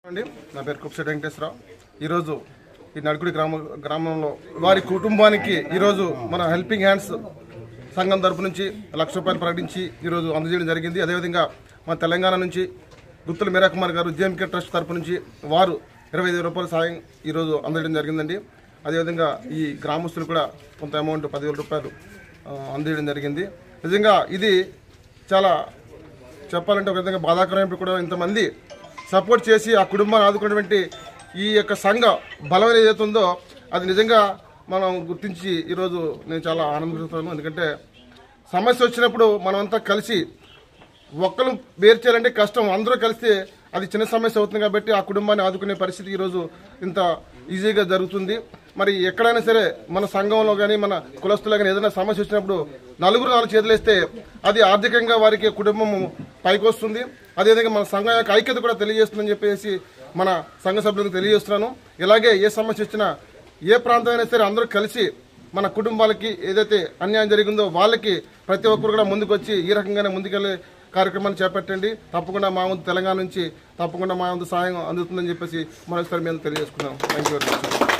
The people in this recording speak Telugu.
అండి నా పేరు కుప్సెట్ వెంకటేశ్వరరావు. ఈరోజు ఈ నడుకుడి గ్రామంలో వారి కుటుంబానికి ఈరోజు మన హెల్పింగ్ హ్యాండ్స్ సంఘం తరపు నుంచి ₹1,00,000 ప్రకటించి ఈరోజు అందజేయడం జరిగింది. అదేవిధంగా మన తెలంగాణ నుంచి గుత్తుల మీరాకుమార్ గారు జేఎంకే ట్రస్ట్ తరపు నుంచి వారు ₹25,000 సాయం ఈరోజు అందజేయడం జరిగిందండి. అదేవిధంగా ఈ గ్రామస్తులు కూడా కొంత అమౌంట్ ₹10,000 అందజేయడం జరిగింది. నిజంగా ఇది చాలా చెప్పాలంటే ఒక విధంగా బాధాకరమైనప్పుడు కూడా ఇంతమంది సపోర్ట్ చేసి ఆ కుటుంబాన్ని ఆదుకున్నటువంటి ఈ యొక్క సంఘ బలం ఏదైతే ఉందో అది నిజంగా మనం గుర్తించి ఈరోజు నేను చాలా ఆనందిస్తున్నాను. ఎందుకంటే సమస్య వచ్చినప్పుడు మనమంతా కలిసి ఒక్కరు వేరు చేయాలంటే కష్టం, అందరూ కలిస్తే అది చిన్న సమస్య అవుతుంది. కాబట్టి ఆ కుటుంబాన్ని ఆదుకునే పరిస్థితి ఈరోజు ఇంత ఈజీగా జరుగుతుంది. మరి ఎక్కడైనా సరే మన సంఘంలో కానీ మన కులస్తులు కానీ ఏదైనా సమస్య వచ్చినప్పుడు నలుగురు 4 చేతులు వేస్తే అది ఆర్థికంగా వారికి కుటుంబం పైకి వస్తుంది. అదేవిధంగా మన సంఘం యొక్క ఐక్యత కూడా తెలియజేస్తుందని చెప్పేసి మన సంఘ సభ్యులకు తెలియజేస్తున్నాను. ఇలాగే ఏ సమస్య వచ్చినా ఏ ప్రాంతమైనా సరే అందరూ కలిసి మన కుటుంబాలకి ఏదైతే అన్యాయం జరిగిందో వాళ్ళకి ప్రతి ఒక్కరు కూడా ముందుకు వచ్చి ఈ రకంగానే ముందుకెళ్లే కార్యక్రమాన్ని చేపట్టండి. తప్పకుండా మా వంతు తెలంగాణ నుంచి తప్పకుండా మా వంతు సహాయం అందుతుందని చెప్పేసి మరొకసారి మేము తెలియజేసుకున్నాం. Thank you very much.